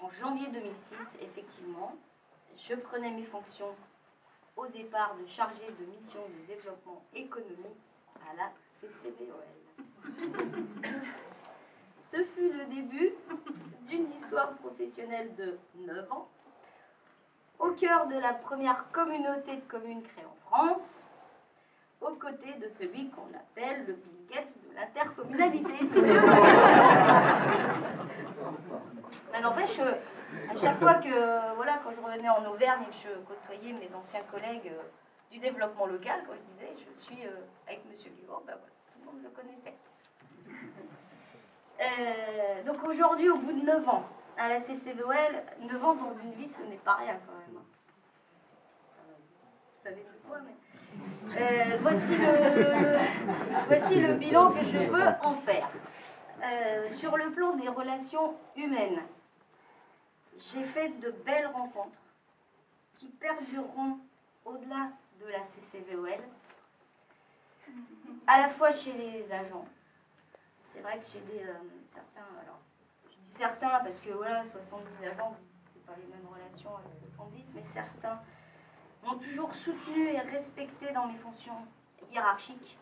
en janvier 2006, effectivement, je prenais mes fonctions au départ de chargée de mission de développement économique à la CCVOL. Ce fut le début d'une histoire professionnelle de 9 ans, au cœur de la première communauté de communes créée en France, aux côtés de celui qu'on appelle le Bill Gates de l'intercommunalité. Mais n'empêche, à chaque fois que, voilà, quand je revenais en Auvergne et que je côtoyais mes anciens collègues du développement local, quand je disais je suis avec M. Guillaume, ben voilà, tout le monde le connaissait. Donc aujourd'hui, au bout de 9 ans, à la CCVOL, 9 ans dans une vie, ce n'est pas rien quand même. Vous savez pourquoi, mais... voici le bilan que je peux en faire. Sur le plan des relations humaines, j'ai fait de belles rencontres qui perdureront au-delà de la CCVOL, à la fois chez les agents. C'est vrai que j'ai certains, alors je dis certains parce que voilà, 70 agents, c'est pas les mêmes relations avec 70, mais certains m'ont toujours soutenu et respecté dans mes fonctions hiérarchiques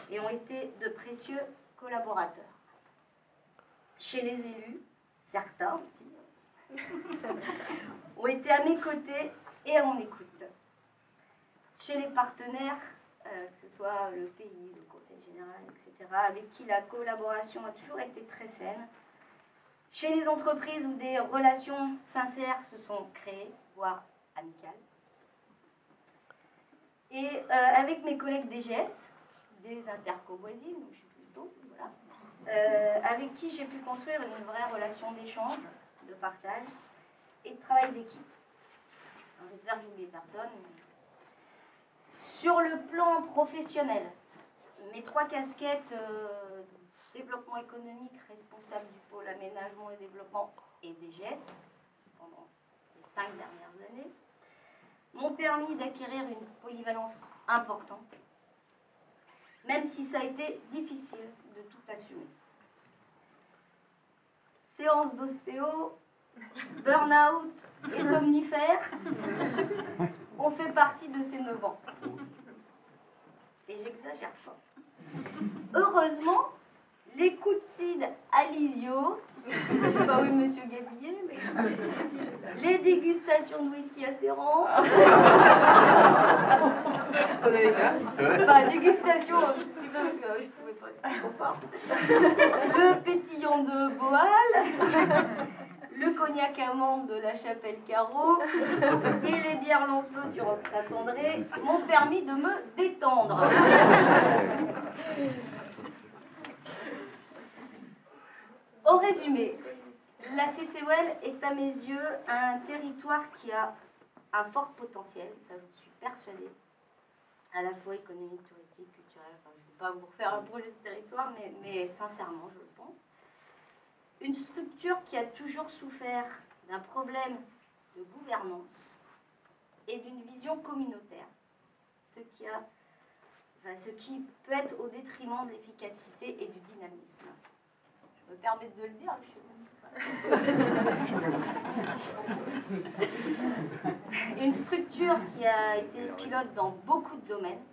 et ont été de précieux collaborateurs. Chez les élus, certains aussi, ont été à mes côtés et à mon écoute. Chez les partenaires, que ce soit le pays, le Conseil général, etc., avec qui la collaboration a toujours été très saine. Chez les entreprises où des relations sincères se sont créées, voire amicales. Et avec mes collègues DGS, des interco voisines, où je suis plutôt, voilà, avec qui j'ai pu construire une vraie relation d'échange, de partage et de travail d'équipe. J'espère que j'oublie personne. Sur le plan professionnel, mes 3 casquettes, développement économique, responsable du pôle aménagement et développement et DGS, pendant les 5 dernières années, m'ont permis d'acquérir une polyvalence importante, même si ça a été difficile de tout assumer. Séance d'ostéo, burn-out et somnifères ont fait partie de ces 9 ans. Et j'exagère pas. Heureusement, les coups de cid à l'isio, pas oui monsieur Gabillet, mais les dégustations de whisky à Serran, dégustation, tu veux, parce que je pouvais pas, c'était trop fort, le pétillant de Boal, le cognac amande de la Chapelle Carreau et les bières Lancelot du Rock Saint-André m'ont permis de me détendre. Au résumé, la CCOL est à mes yeux un territoire qui a un fort potentiel, ça je suis persuadée, à la fois économique, touristique, culturel, enfin, je ne vais pas vous refaire un projet de territoire, mais sincèrement je le pense. Une structure qui a toujours souffert d'un problème de gouvernance et d'une vision communautaire, ce qui peut être au détriment de l'efficacité et du dynamisme. Je me permets de le dire, une structure qui a été pilote dans beaucoup de domaines,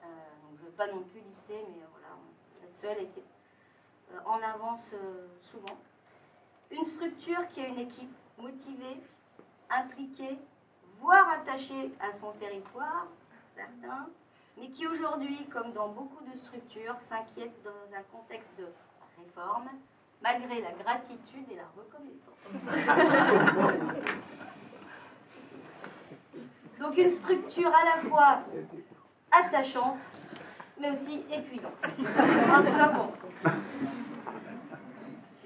donc je ne vais pas non plus lister, mais voilà, la seule était en avance souvent. Une structure qui a une équipe motivée, impliquée, voire attachée à son territoire, certains, mais qui aujourd'hui, comme dans beaucoup de structures, s'inquiète dans un contexte de réforme, malgré la gratitude et la reconnaissance. Donc une structure à la fois attachante, mais aussi épuisante. Vraiment.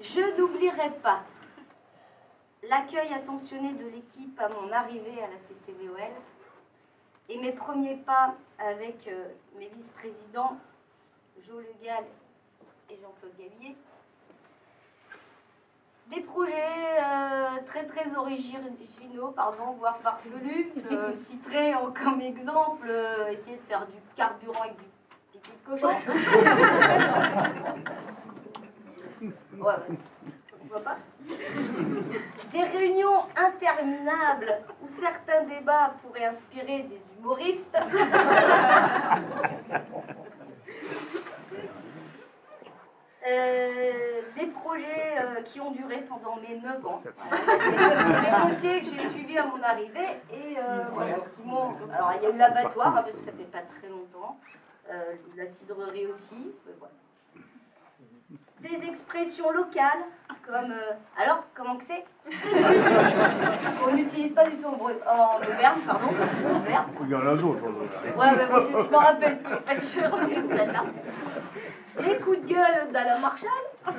Je n'oublierai pas l'accueil attentionné de l'équipe à mon arrivée à la CCVOL et mes premiers pas avec mes vice-présidents Jo Le Gall et Jean-Claude Gabillet. Des projets très originaux, voire farfelus. Je citerai comme exemple essayer de faire du carburant avec du pipi de cochon. Ouais, pourquoi pas. Des réunions interminables où certains débats pourraient inspirer des humoristes. Des projets qui ont duré pendant mes 9 ans. Voilà. Des dossiers que j'ai suivis à mon arrivée et voilà, qui m'ont... Alors il y a eu l'abattoir, parce que ça fait pas très longtemps, la cidrerie aussi, voilà. Des expressions locales, comme... alors, comment que c'est? On n'utilise pas du tout en Auvergne, pardon. En Auvergne. Il y en a d'autres. Ouais, mais bon, je m'en rappelle plus, parce que je vais revenir de celle-là. Les coups de gueule d'Alain Marshall. Je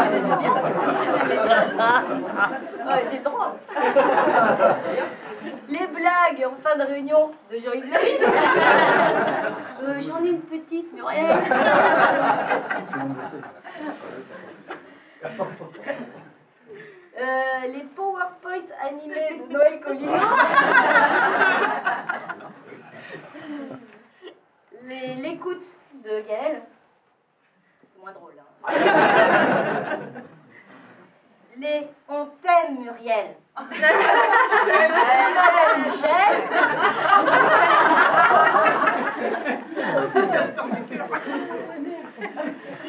les aimais bien. Ouais, j'ai le droit. Les blagues en fin de réunion de Jean-Yves Le j'en ai une petite, mais rien. Les PowerPoint animés de Noël Colino. L'écoute de Gaël. C'est moins drôle. Hein. Les on t'aime Muriel. Michel.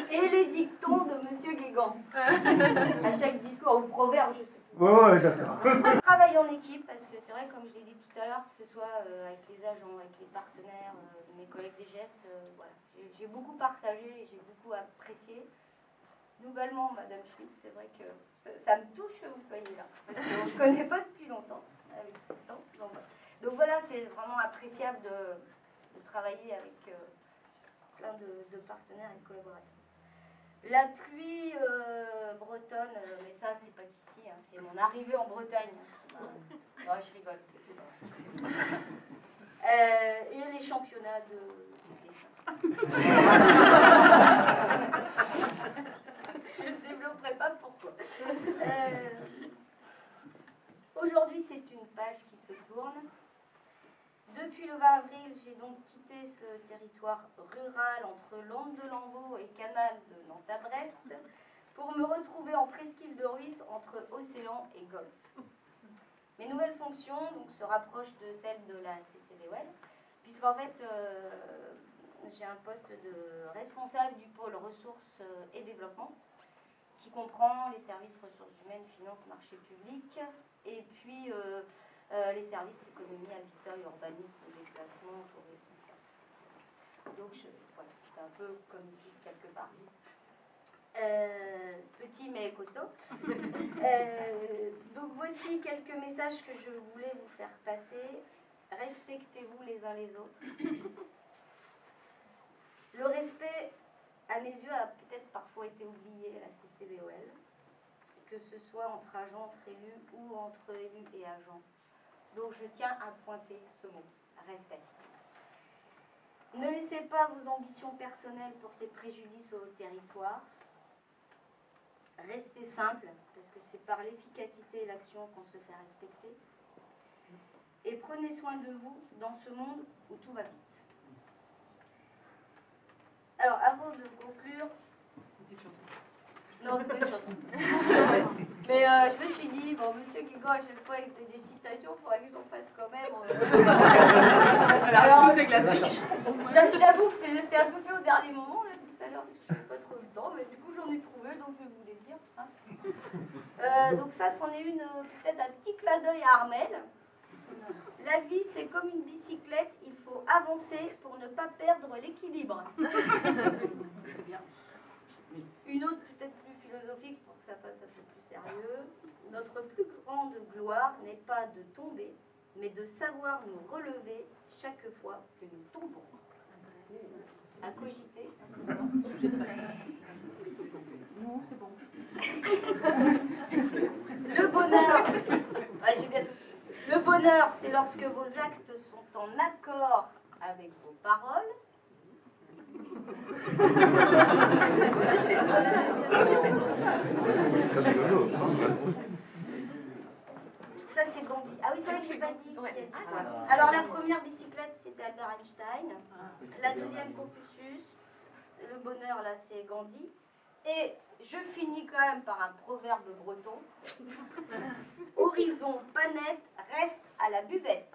Et les dictons de Monsieur Guégan. À chaque discours ou proverbe, je sais pas. Ouais, d'accord. On travaille en équipe parce que c'est vrai, comme je l'ai dit tout à l'heure, que ce soit avec les agents, avec les partenaires, mes collègues DGS, voilà. J'ai beaucoup partagé et j'ai beaucoup apprécié. Nouvellement, Madame Schmitt, c'est vrai que ça me touche que vous soyez là, parce qu'on ne se connaît pas depuis longtemps avec Tristan. Donc voilà, c'est vraiment appréciable de travailler avec plein de partenaires et de collaborateurs. La pluie bretonne, mais ça c'est pas qu'ici, hein, c'est mon arrivée en Bretagne. Non, je rigole. Et les championnats de cyclisme. Je ne développerai pas pourquoi. Aujourd'hui, c'est une page qui se tourne. Depuis le 20 avril, j'ai donc quitté ce territoire rural entre Landes de Lanvaux et Canal de Nantes à Brest pour me retrouver en presqu'île de Ruisse entre océan et golfe. Mes nouvelles fonctions donc, se rapprochent de celles de la CCBOL, puisqu'en fait, j'ai un poste de responsable du pôle ressources et développement, qui comprend les services ressources humaines, finances, marchés publics, et puis les services économie, habitat, urbanisme, déplacement, tourisme. Donc voilà, c'est un peu comme ici quelque part. Petit mais costaud. Donc voici quelques messages que je voulais vous faire passer. Respectez-vous les uns les autres. Le respect, à mes yeux, a peut-être parfois été oublié à la CCBOL, que ce soit entre agents, entre élus ou entre élus et agents. Donc je tiens à pointer ce mot, respect. Ne laissez pas vos ambitions personnelles porter préjudice au territoire. Restez simple, parce que c'est par l'efficacité et l'action qu'on se fait respecter. Et prenez soin de vous dans ce monde où tout va vite. Alors, avant de conclure... Petite chanson. Non, c'est pas une chanson. Mais je me suis dit, bon, Monsieur Guégan, à chaque fois, il faisait des citations, il faudrait que j'en fasse quand même. Alors, tous ces classiques. J'avoue que c'est un peu fait au dernier moment, là, tout à l'heure, parce que je n'avais pas trop le temps, mais du coup, j'en ai trouvé, donc je voulais le dire. Hein. Donc ça, c'en est une, peut-être un petit clin d'œil à Armel. La vie, c'est comme une bicyclette, il faut avancer pour ne pas perdre l'équilibre. Une autre, peut-être plus philosophique, pour que ça fasse un peu plus sérieux. Notre plus grande gloire n'est pas de tomber, mais de savoir nous relever chaque fois que nous tombons. À cogiter, ce soir. Non, c'est bon. Le bonheur, j'ai bientôt. Le bonheur, c'est lorsque vos actes sont en accord avec vos paroles. Ça, c'est Gandhi. Ah oui, c'est vrai que je n'ai pas dit qui a dit quoi. Alors, la première bicyclette, c'était Albert Einstein. La deuxième, Confucius. Le bonheur, là, c'est Gandhi. Et je finis quand même par un proverbe breton. Horizon pas net, reste à la buvette.